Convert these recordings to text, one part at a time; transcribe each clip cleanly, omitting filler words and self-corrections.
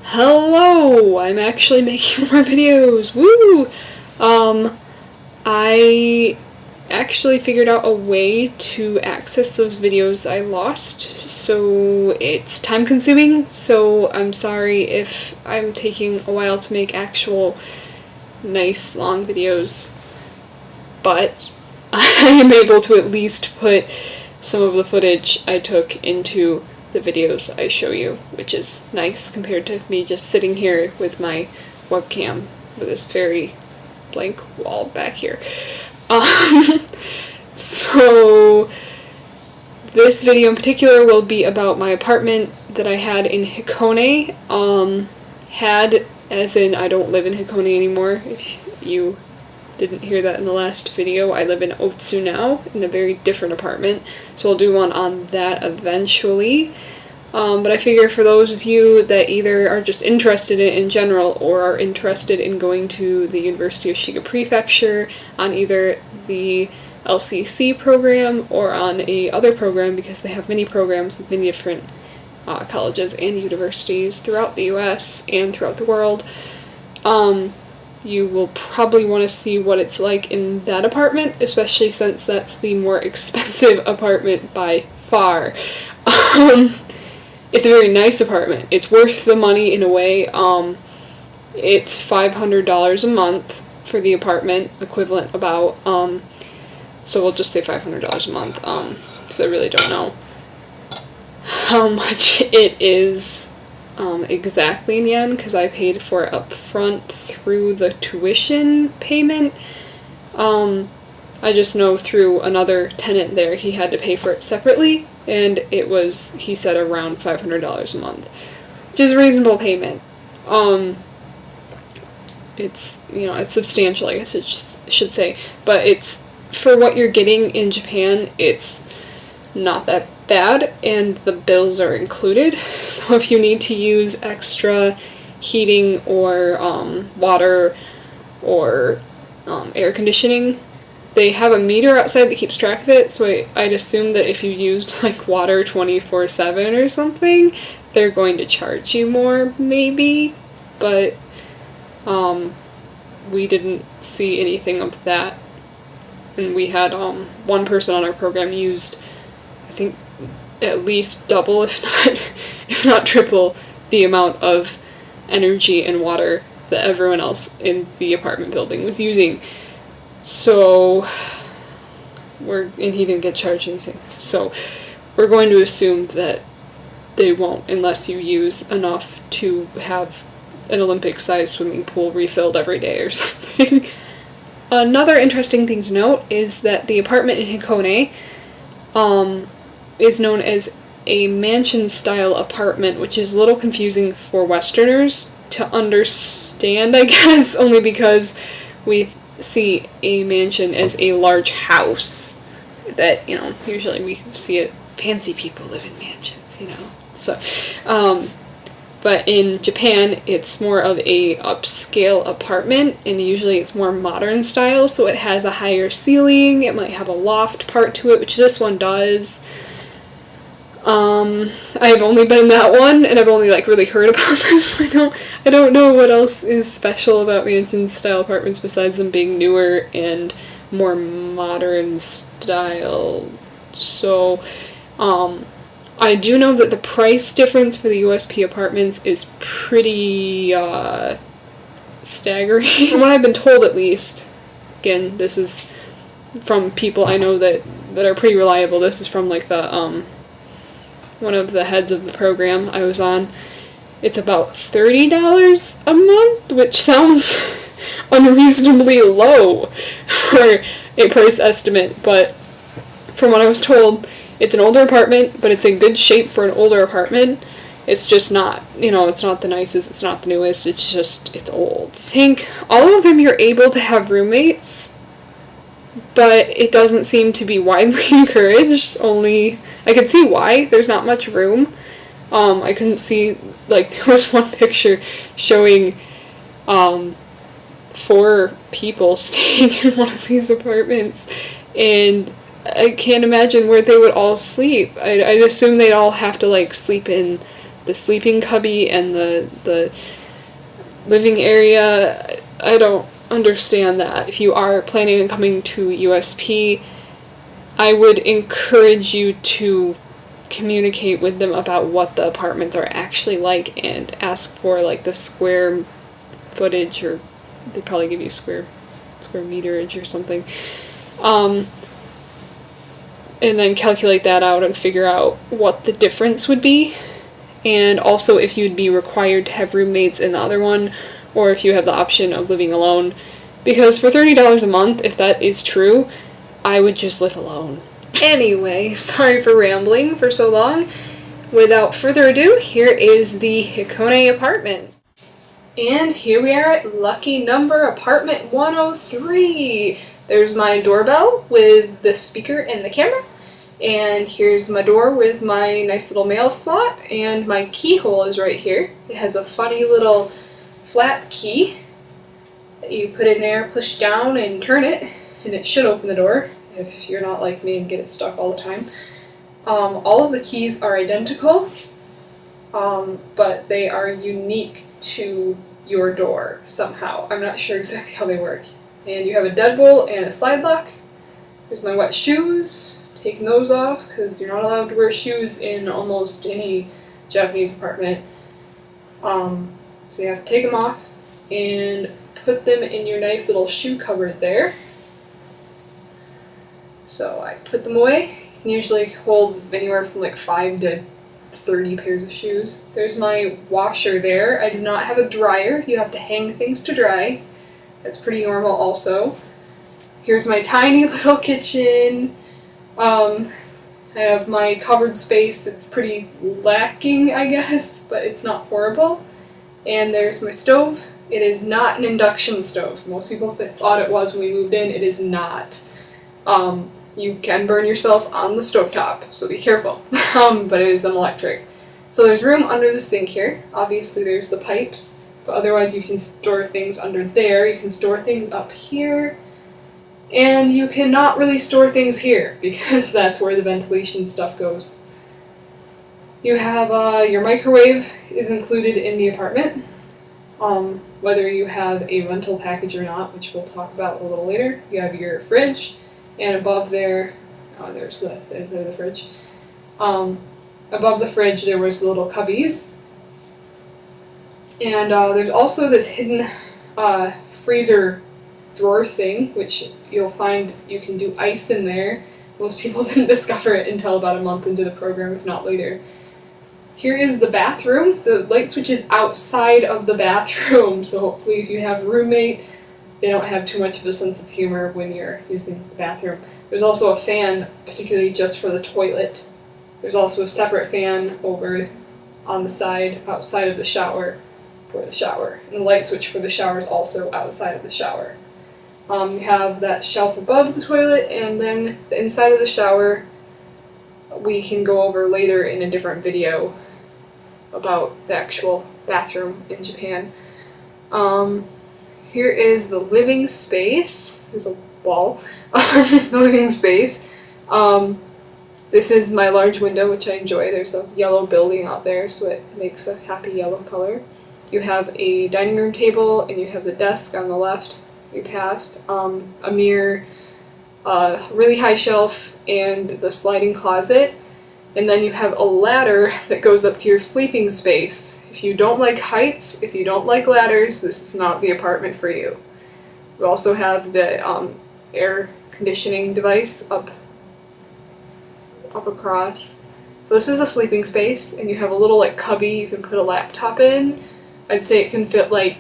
Hello! I'm actually making more videos. Woo! I actually figured out a way to access those videos I lost, so it's time consuming, so I'm sorry if I'm taking a while to make actual nice long videos, but I am able to at least put some of the footage I took into the videos I show you, which is nice compared to me just sitting here with my webcam with this very blank wall back here. So this video in particular will be about my apartment that I had in Hikone. Had as in I don't live in Hikone anymore. If you didn't hear that in the last video, I live in Otsu now, in a very different apartment, so I'll do one on that eventually. But I figure for those of you that either are just interested in it in general or are interested in going to the University of Shiga Prefecture on either the LCC program or on a other program, because they have many programs with many different colleges and universities throughout the US and throughout the world, you will probably want to see what it's like in that apartment, especially since that's the more expensive apartment by far. It's a very nice apartment. It's worth the money in a way. It's $500 a month for the apartment, equivalent about, so we'll just say $500 a month, because I really don't know how much it is exactly in yen, because I paid for it up front through the tuition payment. I just know through another tenant there he had to pay for it separately, and it was, he said, around $500 a month, which is a reasonable payment. It's, you know, it's substantial, I guess I should say, but it's, for what you're getting in Japan, it's not that bad, and the bills are included. So if you need to use extra heating or water or air conditioning, they have a meter outside that keeps track of it, so I'd assume that if you used like water 24/7 or something, they're going to charge you more, maybe, but we didn't see anything of that, and we had one person on our program used, I think, at least double, if not triple, the amount of energy and water that everyone else in the apartment building was using. So and he didn't get charged anything. So we're going to assume that they won't, unless you use enough to have an Olympic-sized swimming pool refilled every day or something. Another interesting thing to note is that the apartment in Hikone is known as a mansion-style apartment, which is a little confusing for Westerners to understand, I guess, only because we see a mansion as a large house that, you know, usually we see it, fancy people live in mansions, you know, so, but in Japan, it's more of a upscale apartment, and usually it's more modern style, so it has a higher ceiling, it might have a loft part to it, which this one does. I've only been in that one, and I've only, like, really heard about them, so I don't know what else is special about mansion-style apartments besides them being newer and more modern style. So, I do know that the price difference for the USP apartments is pretty, staggering. From what I've been told, at least, again, this is from people I know that are pretty reliable. This is from, like, the, one of the heads of the program I was on. It's about $30 a month, which sounds unreasonably low for a price estimate, but from what I was told, it's an older apartment, but it's in good shape for an older apartment. It's just not, you know, it's not the nicest, it's not the newest, it's just, it's old. I think all of them you're able to have roommates, but it doesn't seem to be widely encouraged. Only, I could see why, there's not much room. I couldn't see, like, there was one picture showing 4 people staying in one of these apartments, and I can't imagine where they would all sleep. I'd assume they'd all have to, like, sleep in the sleeping cubby and the living area. I don't understand that. If you are planning on coming to USP, I would encourage you to communicate with them about what the apartments are actually like and ask for like the square footage, or they probably give you square meterage or something. And then calculate that out and figure out what the difference would be. And also if you'd be required to have roommates in the other one, or if you have the option of living alone. Because for $30 a month, if that is true, I would just live alone. Anyway, sorry for rambling for so long. Without further ado, here is the Hikone Apartment. And here we are at lucky number apartment 103. There's my doorbell with the speaker and the camera. And here's my door with my nice little mail slot, and my keyhole is right here. It has a funny little flat key that you put in there, push down and turn it, and it should open the door if you're not like me and get it stuck all the time. All of the keys are identical, but they are unique to your door somehow. I'm not sure exactly how they work. And you have a deadbolt and a slide lock. There's my wet shoes. Taking those off because you're not allowed to wear shoes in almost any Japanese apartment. So you have to take them off and put them in your nice little shoe cupboard there. So I put them away. You can usually hold anywhere from like 5 to 30 pairs of shoes. There's my washer there. I do not have a dryer. You have to hang things to dry. That's pretty normal also. Here's my tiny little kitchen. I have my covered space. It's pretty lacking, I guess, but it's not horrible. And there's my stove. It is not an induction stove. Most people thought it was when we moved in. It is not. You can burn yourself on the stovetop, so be careful. But it is an electric. So there's room under the sink here. Obviously there's the pipes, but otherwise you can store things under there. You can store things up here. And you cannot really store things here, because that's where the ventilation stuff goes. You have your microwave is included in the apartment, whether you have a rental package or not, which we'll talk about a little later. You have your fridge, and above there, there's the inside of the fridge. Above the fridge there was the little cubbies. And there's also this hidden freezer drawer thing, which you'll find you can do ice in there. Most people didn't discover it until about a month into the program, if not later. Here is the bathroom. The light switch is outside of the bathroom, so hopefully if you have a roommate, they don't have too much of a sense of humor when you're using the bathroom. There's also a fan, particularly just for the toilet. There's also a separate fan over on the side, outside of the shower, for the shower. And the light switch for the shower is also outside of the shower. You have that shelf above the toilet, and then the inside of the shower we can go over later in a different video about the actual bathroom in Japan. Here is the living space. There's a wall on the living space. This is my large window, which I enjoy. There's a yellow building out there, so it makes a happy yellow color. You have a dining room table, and you have the desk on the left. You passed a mirror, really high shelf, and the sliding closet. And then you have a ladder that goes up to your sleeping space. If you don't like heights, if you don't like ladders, this is not the apartment for you. We also have the air conditioning device up across. So this is a sleeping space, and you have a little like cubby you can put a laptop in. I'd say it can fit like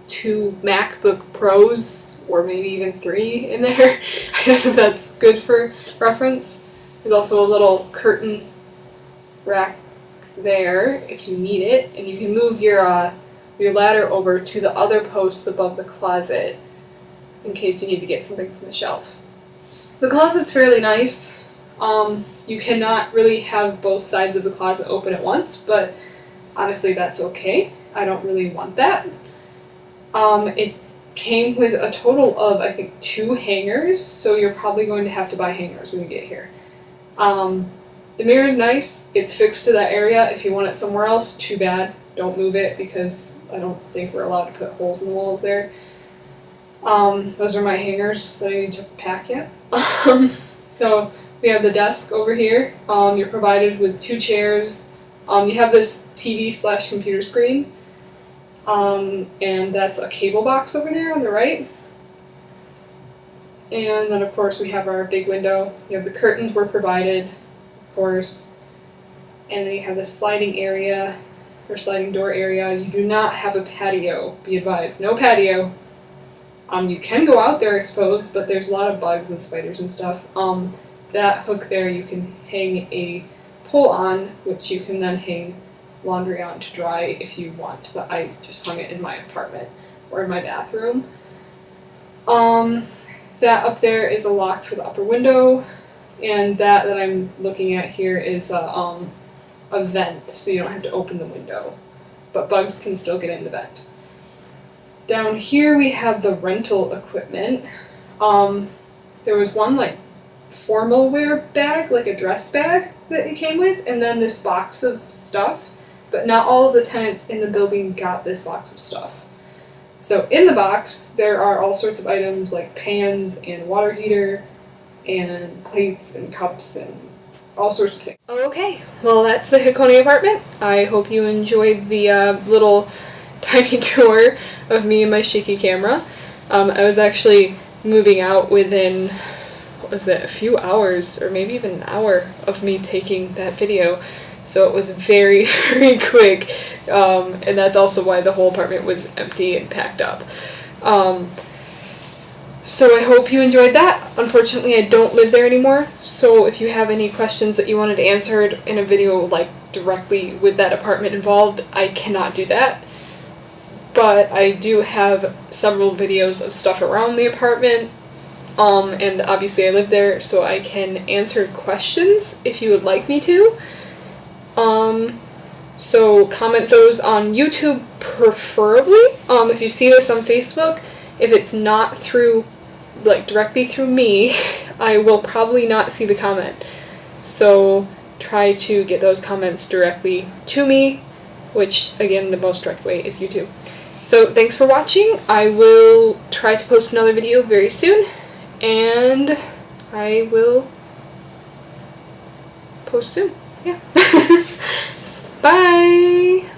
2 MacBook Pros, or maybe even 3 in there. I guess if that's good for reference. There's also a little curtain rack there if you need it, and you can move your ladder over to the other posts above the closet in case you need to get something from the shelf. The closet's fairly nice. You cannot really have both sides of the closet open at once, but honestly that's okay. I don't really want that. It came with a total of, I think, 2 hangers, so you're probably going to have to buy hangers when you get here. The mirror is nice. It's fixed to that area. If you want it somewhere else, too bad. Don't move it because I don't think we're allowed to put holes in the walls there. Those are my hangers that I need to pack yet. So we have the desk over here. You're provided with 2 chairs. You have this TV/computer screen. And that's a cable box over there on the right. And then of course we have our big window. You have the curtains were provided, of course. And then you have this sliding area, or sliding door area. You do not have a patio, be advised. No patio. You can go out there, I suppose, but there's a lot of bugs and spiders and stuff. That hook there you can hang a pole on, which you can then hang laundry on to dry if you want, but I just hung it in my apartment or in my bathroom. That up there is a lock for the upper window, and that I'm looking at here is a vent, so you don't have to open the window, but bugs can still get in the vent. Down here we have the rental equipment. There was one like formal wear bag, like a dress bag that it came with, and then this box of stuff, but not all of the tenants in the building got this box of stuff. So in the box there are all sorts of items like pans and water heater and plates and cups and all sorts of things. Okay, well that's the Hikone apartment. I hope you enjoyed the little tiny tour of me and my shaky camera. I was actually moving out within, what was it, a few hours or maybe even an hour of me taking that video, so it was very, very quick, and that's also why the whole apartment was empty and packed up. So I hope you enjoyed that. Unfortunately, I don't live there anymore, so if you have any questions that you wanted answered in a video like directly with that apartment involved, I cannot do that. But I do have several videos of stuff around the apartment, and obviously I live there, so I can answer questions if you would like me to. So comment those on YouTube preferably. If you see this on Facebook, if it's not through, like directly through me, I will probably not see the comment. So try to get those comments directly to me, which again, the most direct way is YouTube. So thanks for watching. I will try to post another video very soon, and I will post soon. Yeah. Bye!